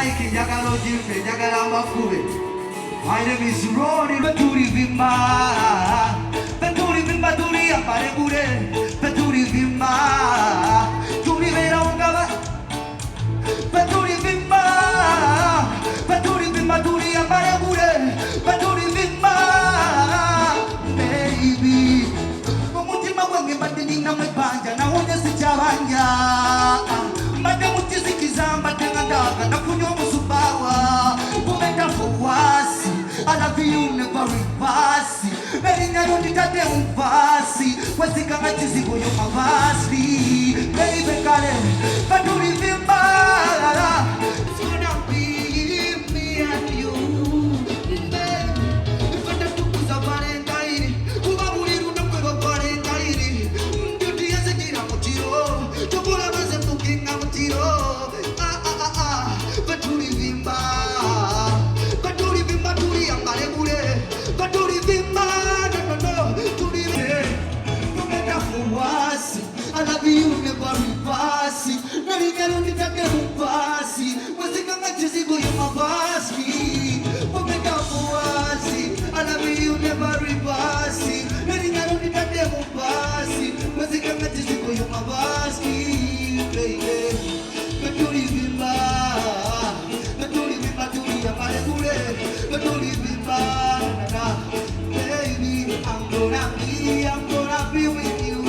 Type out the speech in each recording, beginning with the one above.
mic, njagala ojimpe, njagala mbakube. My name is Ronnie Peturi Vimba. Peturi Vimba turi apare gure. Peturi Vimba. Turi vera ungava. Peturi Vimba. Peturi Vimba turi apare gure. Peturi Vimba. Baby. Mutima wange mbadde na mwebanja na wonye sichabanja. Mbadde mutisikiza mbadde ngandaka nafunyo musubawa. Kumenda fuwasi. I love you never reverse. Beri nyayo nitate mvasi. Wazika machizigo yo mavasi. Baby kale Peturi Vimba. It's gonna be me and you. Ifata tukuza Valentine. Kubabulira unakweba Valentine. Mjuti yase jira mutiro. Chokula maze mbukinga mutiro. Peturi Vimba. I love you never reverse. Nari nyalo nitake mupasi. Wazika machizigo yo mavasi. Pomeka fuwasi. I love you never reverse. Nari nyalo nitake mupasi. Wazika machizigo yo mavasi. Baby, Peturi Vimba. Peturi Vimba turi apare gure. Peturi Vimba. Baby, I'm gonna be with you.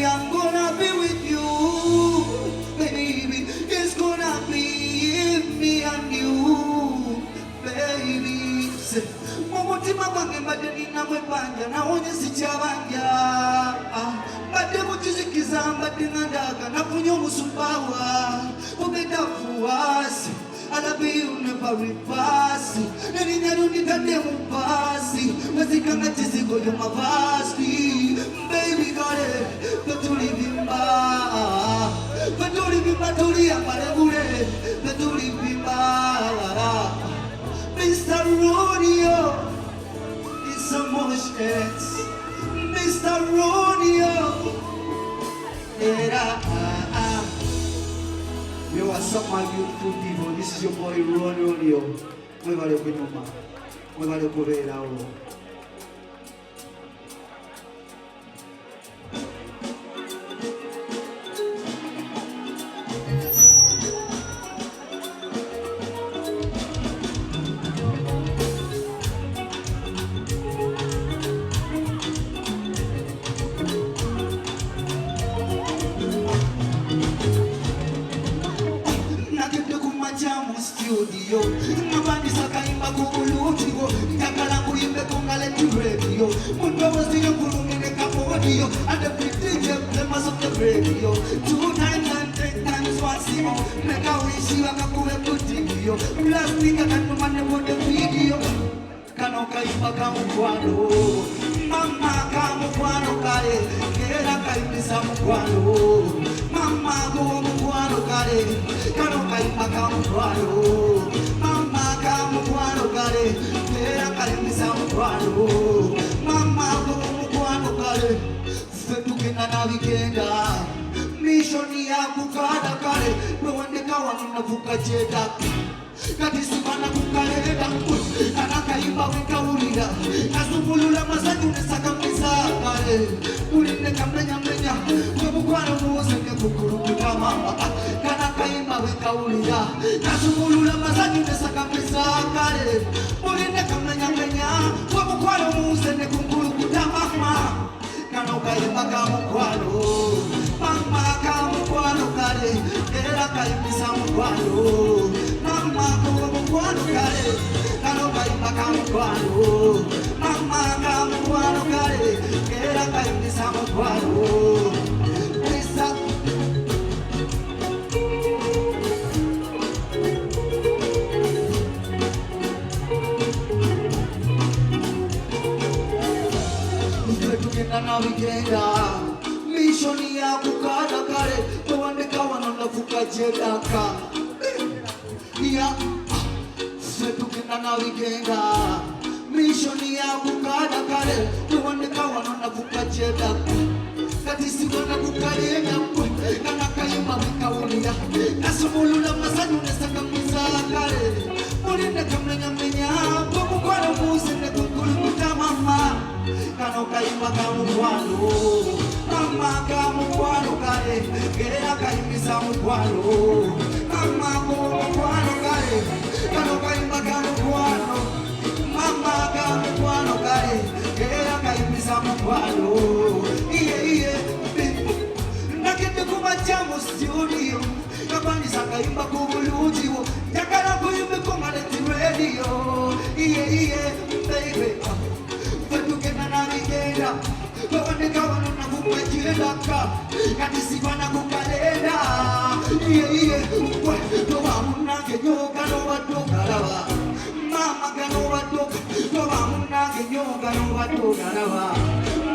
I'm gonna be with you, baby. It's gonna be me and you, baby. Mutima wange mbadde nina mwebanja nawonye sichabanja. Mbadde mutisikiza mbadde ngandaka nafunye omusubawa. Ogenda fuwasi. I love you never reverse. Nerinya nitadde mupasi. Wazika machizigo yo mavasi. Baby kale Peturi Vimba. Peturi Vimba turi apare gure. Peturi Vimba. Mr. Rodeo is a motions. Mr. Rodeo. Yo, what's up, my beautiful people? This is your boy Rodeo. Mwebale kunyuma. Mwebale kubera awo. Studio, nabandi sakaimba kubulutigo, njagala kuyimbe kongale radio. Mungo waziyo kulumine kapodio, and the big DJ members of the radio. 2 times and 10 times once more, neka wishi wakakule kutigio. Plastika katumane wode video, kano kaimba kamukwano. Mama kamukwano kare, kera kaimisa mukwano. Mama go mukwano kare, kano kaimba kamukwano. Mama kamukwano kare, kera kaimisa mukwano. Mama go mukwano kare, fetukena na wikenda. Mishoni ya kukada kare, mwewandeka waninavuka jeda. Kati sumana kukaleda, anakaimba wikaulida. Nasumulula mazanyu nesaka misa kare. Ulinde kamlenya mlenya, kwebukwano muosenge kukurukuta mama. Kanakaimba wikaulida. Nasumulula mazanyu nesaka misa kare. Ulinde kamlenya mlenya, kwebukwano muosenge kukurukuta mama. Kanakaimba kamukwano. Mama kamukwano kare, era kaimisa mukwano. Mama kamukwano kare, kano kaimba kamukwano. Mama kamukwano kare, era kaimisa mukwano. Pisa tukenda na wikenda. Mishoni ya kukada kare, mwewandeka wananavuka jedaka. Yeah, setugenda na wigenda mission ya kukada kale tuwandika wanona kukacheda kati sibona kukalenda kana kayima bikawulira nasumulula masanyu nesaka muzakale mulinde kamenya menya komukwano muzinde kukulukuta mama kano kayima kamukwano mama kamukwano kale gerera kayimisa mukwano mama kamukwano kale kano kayima kamukwano mama kamukwano kale gerera kayimisa mukwano iye nakende kumajamu studio kabani sakayimba kubulujiwo yakala kuyimbe kumaleti radio iye baby fatukena navigenda kawandeka wanona kukwajilaka kati sivana kukalenda iye towamunange nyoka novatokalawa mama ganovatoka towamunange nyoka novatokalawa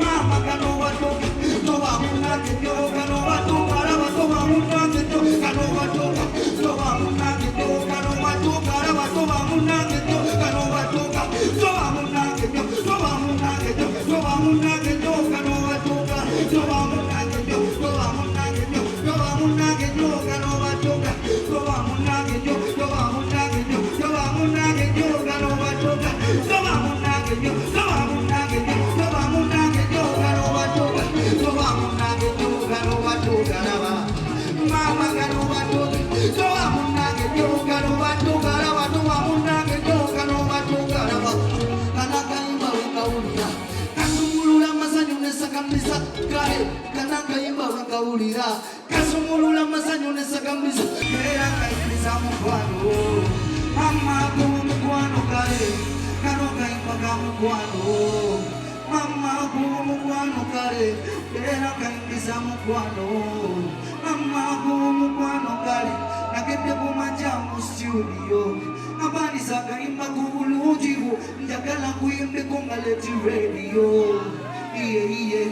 mama ganovatoka towamunange nyoka novatokalawa towamunange nyoka novatoka towamunange nyoka novatokalawa towamunange nyoka novatoka towamunange nyoka towamunange nyoka towamunange nyoka novatoka towamunange nyoka towamunange nyoka towamunange nyoka novatoka towamunange nyoka towamunange nyoka towamunange nyoka novatoka towamunange nyoka towamunange nyoka towamunange nyoka novatoka towamunange nyoka novatoka lava mama ganovatoka towamunange nyoka novatoka lava towamunange nyoka novatoka lava kana kaimba wekawulira kasumulula masanyu nesakamisa kale kana kaimba wekawulira kasumulula masanyu nesakamisa era kaimisa mukwano mama kumukwano kale kano kaimba kamukwano mama kumukwano kale era kaimisa mukwano mama kumukwano kale nakende kumajamu studio abani sakaimba kubulujiwo njagala kuyimbe kungaleti radio iye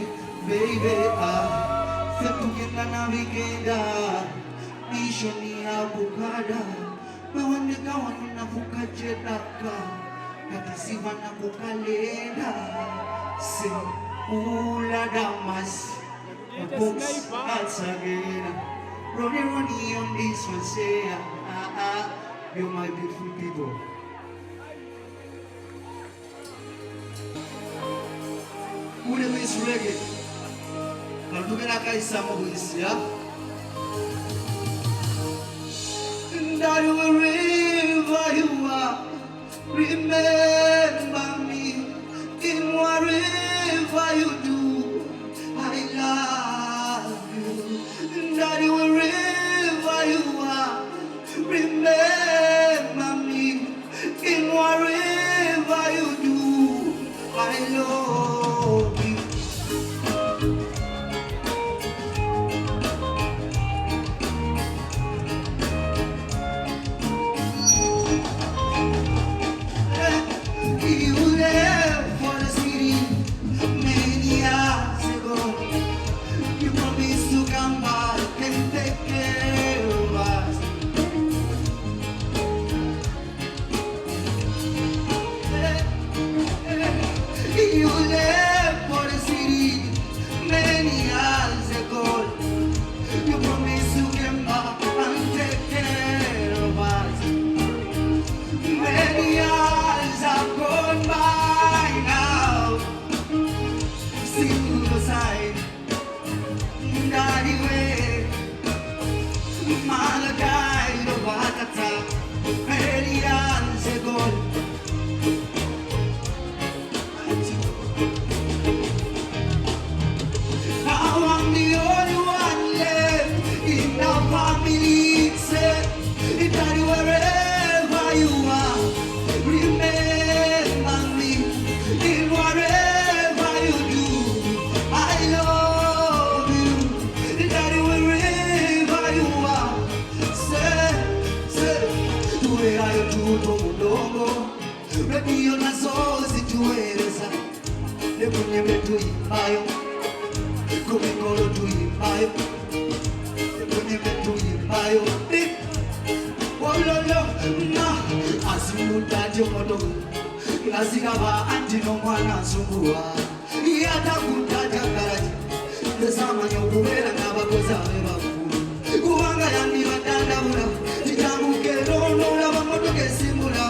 baby setugenda na wigenda mission ya kukada bawandeka wanona kukajedaka kati sivana kukalenda se ula damas books that's again Ronnie on this one say you're my beautiful people. Ule wis reggae. Kaltugena kaisa mabwisi ya. That wherever you are, remember me in whatever you do. I love you. That wherever you are, remember me in whatever you do. I love you. You left for the city many years ago. You promised to come back and take care of us. You left for the city many years ago. You promised to come back and take care of us. Many years have gone by now. Single side, daddy way. Malachi, the water, many years ago. Now I'm the only one left in our family. Say, daddy, wherever you are, remember me in whatever you do. I love you, daddy, wherever you are. Say, tuwe hayo tuto mudongo, radio na sozi tuweza, nekunye metu imbayo. Kumikolo tuimbayo, nekunye metu imbayo. Wololo, motoka lazima anti no mwana sungua yata kutaja karaji ndesama nyokubera nabakoza bebakulu kubanga yandi batanda bula titambuke rono laba motoka esimula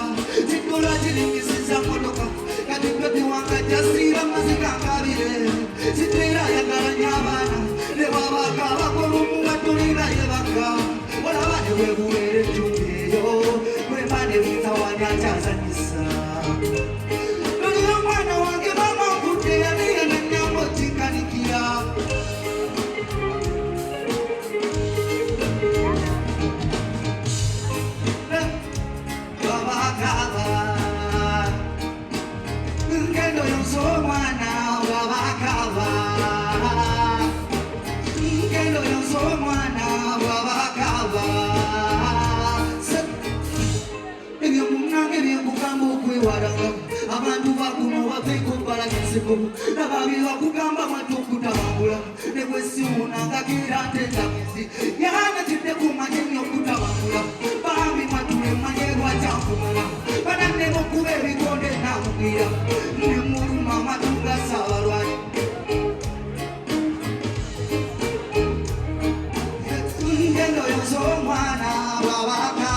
tikola chilingisiza motoka kati kweti wanga jasira mazika kabire titera yagaranya abana ne babaka bakolumu batulira yebaka wala bane webuwere tumeyo webane bitawanya chazanisa ndio mwana wange mama kute yaniye na nyambo tikanikia babaka ngendo yonso mwana babaka ngendo yonso mwana babaka ebyo munange byekugamba okwewaranga abantu bakuno bafeeko mpalagisiku nababi bakugamba mwatu okutabangula nekwesiwunangakira ntetamizi yanatidde kumanye nnyo okutabangula bambi mwatule mmanye lwakyankumala bananne bokuba ebikonde namugira ne muluma amatu ga Ssaabalwanyi ngendo yonso omwana babaka